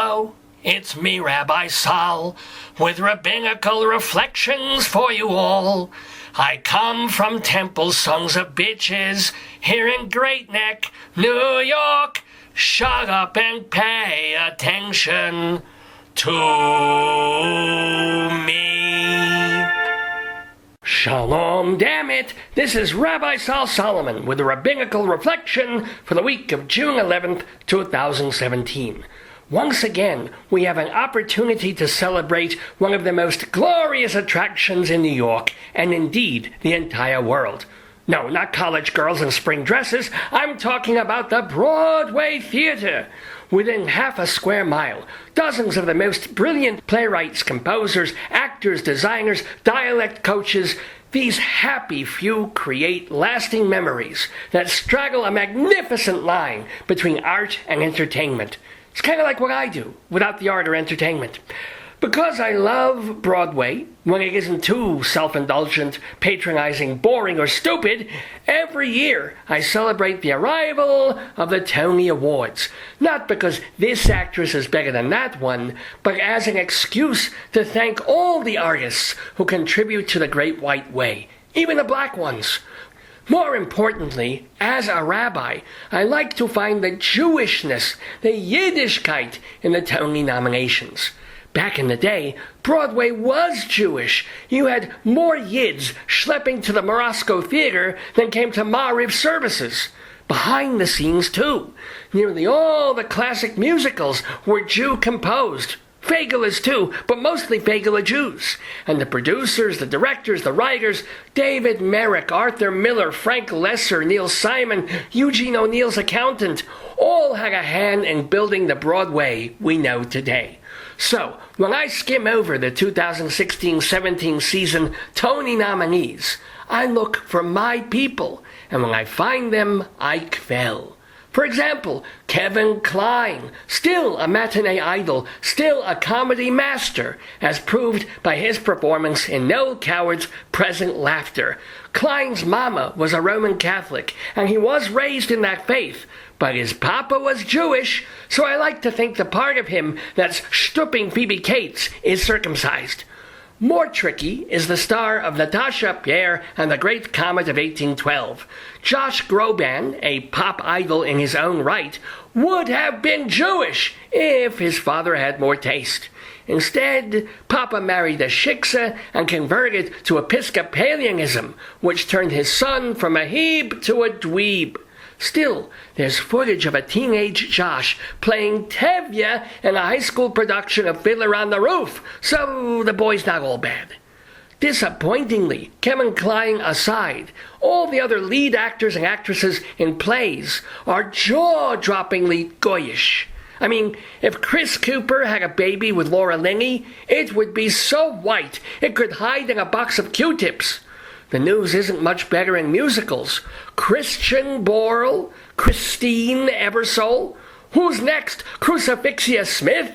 Hello, it's me, Rabbi Sol, with Rabbinical reflections for you all. I come from Temple Sons of Bitches here in Great Neck, New York. Shut up and pay attention to me. Shalom Dammit! This is Rabbi Sol Solomon with a Rabbinical reflection for the week of June 11th, 2017. Once again, we have an opportunity to celebrate one of the most glorious attractions in New York, and indeed the entire world. No, not college girls in spring dresses. I'm talking about the Broadway Theater. Within half a square mile, dozens of the most brilliant playwrights, composers, actors, designers, dialect coaches, these happy few create lasting memories that straddle a magnificent line between art and entertainment. It's kind of like what I do, without the art or entertainment. Because I love Broadway, when it isn't too self-indulgent, patronizing, boring, or stupid, every year I celebrate the arrival of the Tony Awards. Not because this actress is better than that one, but as an excuse to thank all the artists who contribute to the Great White Way, even the black ones. More importantly, as a rabbi, I like to find the Jewishness, the Yiddishkeit in the Tony nominations. Back in the day, Broadway was Jewish. You had more Yids schlepping to the Morosco Theater than came to Ma'ariv services. Behind the scenes, too. Nearly all the classic musicals were Jew-composed. Feigelas, too, but mostly Feigela Jews. And the producers, the directors, the writers, David Merrick, Arthur Miller, Frank Lesser, Neil Simon, Eugene O'Neill's accountant, all had a hand in building the Broadway we know today. So, when I skim over the 2016-17 season Tony nominees, I look for my people, and when I find them, I kvell. For example, Kevin Kline, still a matinee idol, still a comedy master, as proved by his performance in Noel Coward's Present Laughter. Kline's mama was a Roman Catholic, and he was raised in that faith, but his papa was Jewish, so I like to think the part of him that's stooping Phoebe Cates is circumcised. More tricky is the star of Natasha Pierre and the Great Comet of 1812. Josh Groban, a pop idol in his own right, would have been Jewish if his father had more taste. Instead, Papa married a shiksa and converted to Episcopalianism, which turned his son from a Heb to a dweeb. Still, there's footage of a teenage Josh playing Tevye in a high school production of Fiddler on the Roof, so the boy's not all bad. Disappointingly, Kevin Kline aside, all the other lead actors and actresses in plays are jaw-droppingly goyish. I mean, if Chris Cooper had a baby with Laura Linney, it would be so white it could hide in a box of Q-tips. The news isn't much better in musicals. Christian Borle, Christine Ebersole. Who's next? Crucifixia Smith?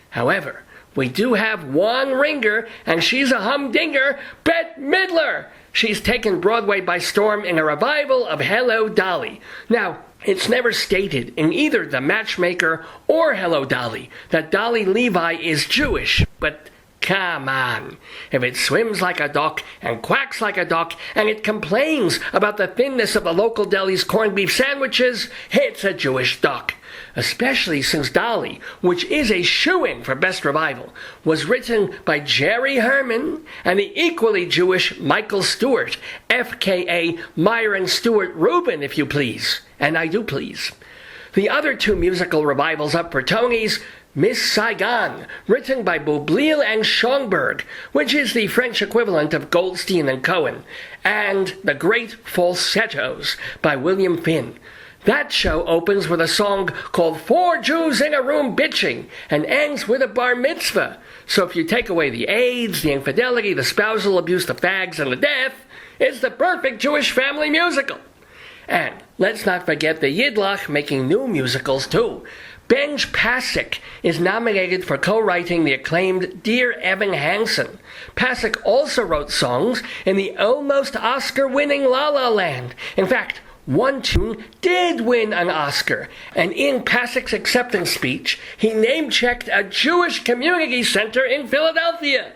However, we do have one ringer, and she's a humdinger, Bette Midler. She's taken Broadway by storm in a revival of Hello, Dolly. Now, it's never stated in either The Matchmaker or Hello, Dolly that Dolly Levi is Jewish, but come on. If it swims like a duck and quacks like a duck and it complains about the thinness of the local deli's corned beef sandwiches, it's a Jewish duck. Especially since Dolly, which is a shoo-in for Best Revival, was written by Jerry Herman and the equally Jewish Michael Stewart, FKA Myron Stewart Rubin, if you please. And I do please. The other two musical revivals up for Tonys, Miss Saigon, written by Boublil and Schomburg, which is the French equivalent of Goldstein and Cohen, and The Great Falsettos by William Finn. That show opens with a song called Four Jews in a Room Bitching and ends with a bar mitzvah. So if you take away the AIDS, the infidelity, the spousal abuse, the fags, and the death, it's the perfect Jewish family musical. And let's not forget the Yidlach making new musicals too. Benj Pasek is nominated for co-writing the acclaimed Dear Evan Hansen. Pasek also wrote songs in the almost Oscar-winning La La Land. In fact, one tune did win an Oscar, and in Pasik's acceptance speech, he name-checked a Jewish community center in Philadelphia.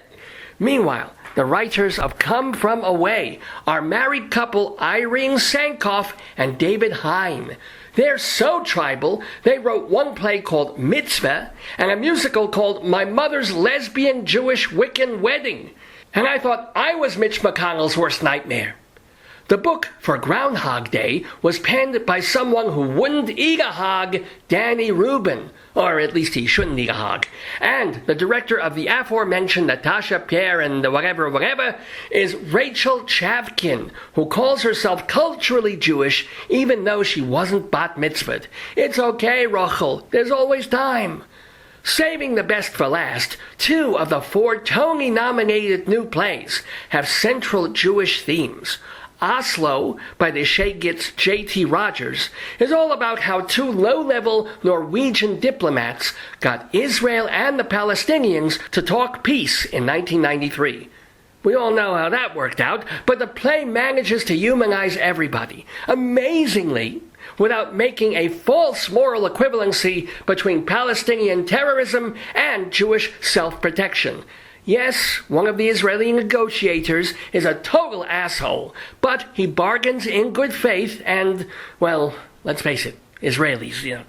Meanwhile, the writers of Come From Away are married couple Irene Sankoff and David Hein. They're so tribal, they wrote one play called Mitzvah and a musical called My Mother's Lesbian Jewish Wiccan Wedding. And I thought I was Mitch McConnell's worst nightmare. The book for Groundhog Day was penned by someone who wouldn't eat a hog, Danny Rubin. Or at least he shouldn't eat a hog. And the director of the aforementioned Natasha Pierre and the whatever is Rachel Chavkin, who calls herself culturally Jewish even though she wasn't bat mitzvahed. It's okay, Rachel. There's always time. Saving the best for last, 2 of the 4 Tony-nominated new plays have central Jewish themes. Oslo, by the Shagitz J.T. Rogers, is all about how 2 low-level Norwegian diplomats got Israel and the Palestinians to talk peace in 1993. We all know how that worked out, but the play manages to humanize everybody, amazingly, without making a false moral equivalency between Palestinian terrorism and Jewish self-protection. Yes, one of the Israeli negotiators is a total asshole, but he bargains in good faith and, well, let's face it, Israelis,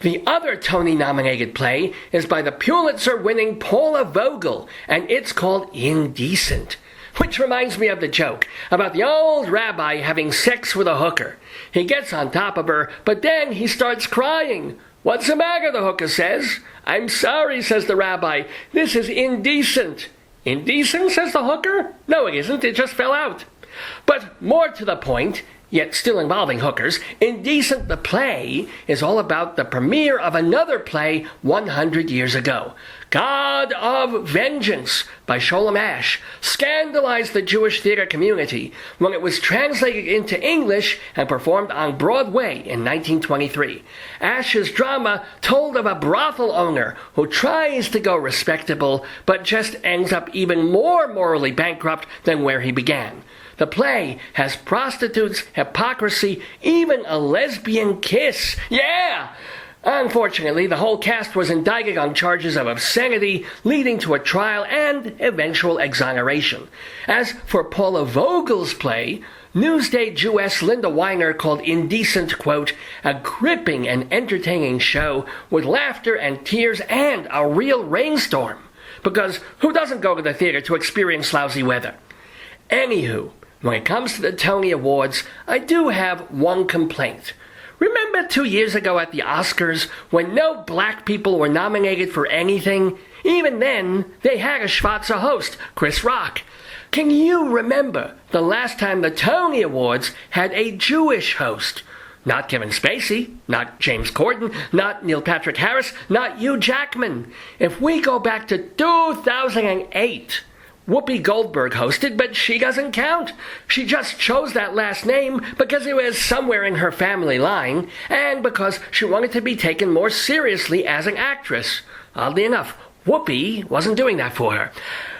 The other Tony-nominated play is by the Pulitzer-winning Paula Vogel, and it's called Indecent, which reminds me of the joke about the old rabbi having sex with a hooker. He gets on top of her, but then he starts crying. "What's the matter?" the hooker says. "I'm sorry," says the rabbi. "This is indecent." "Indecent?" says the hooker. "No, it isn't. It just fell out." But more to the point, yet still involving hookers, Indecent the play is all about the premiere of another play 100 years ago. God of Vengeance by Sholem Asch scandalized the Jewish theater community when it was translated into English and performed on Broadway in 1923. Asch's drama told of a brothel owner who tries to go respectable but just ends up even more morally bankrupt than where he began. The play has prostitutes, hypocrisy, even a lesbian kiss. Yeah! Unfortunately, the whole cast was indicted on charges of obscenity, leading to a trial and eventual exoneration. As for Paula Vogel's play, Newsday Jewess Linda Weiner called Indecent, quote, "a gripping and entertaining show with laughter and tears and a real rainstorm." Because who doesn't go to the theater to experience lousy weather? Anywho, when it comes to the Tony Awards, I do have one complaint. Remember 2 years ago at the Oscars when no black people were nominated for anything? Even then, they had a Schwarzer host, Chris Rock. Can you remember the last time the Tony Awards had a Jewish host? Not Kevin Spacey, not James Corden, not Neil Patrick Harris, not Hugh Jackman. If we go back to 2008, Whoopi Goldberg hosted, but she doesn't count. She just chose that last name because it was somewhere in her family line, and because she wanted to be taken more seriously as an actress. Oddly enough, Whoopi wasn't doing that for her.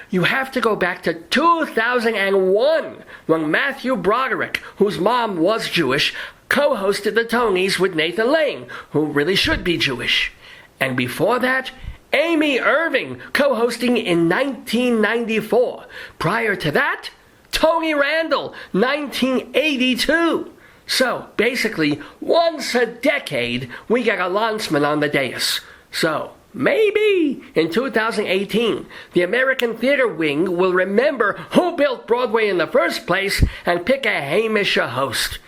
You have to go back to 2001, when Matthew Broderick, whose mom was Jewish, co-hosted the Tonys with Nathan Lane, who really should be Jewish. And before that, Amy Irving, co-hosting in 1994. Prior to that, Tony Randall, 1982. So, basically, once a decade, we get a Landsman on the dais. So, maybe in 2018, the American Theater Wing will remember who built Broadway in the first place and pick a Hamish host.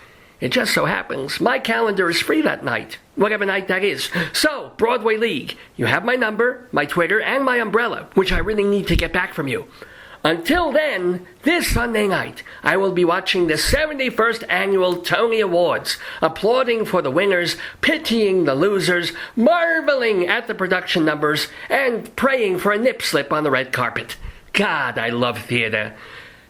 It just so happens my calendar is free that night, whatever night that is. So, Broadway League, you have my number, my Twitter, and my umbrella, which I really need to get back from you. Until then, this Sunday night, I will be watching the 71st Annual Tony Awards, applauding for the winners, pitying the losers, marveling at the production numbers, and praying for a nip slip on the red carpet. God, I love theater.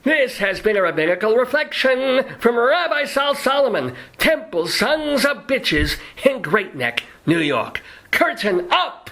This has been a Rabbinical Reflection from Rabbi Sol Solomon, Temple Sons of Bitches in Great Neck, New York. Curtain up!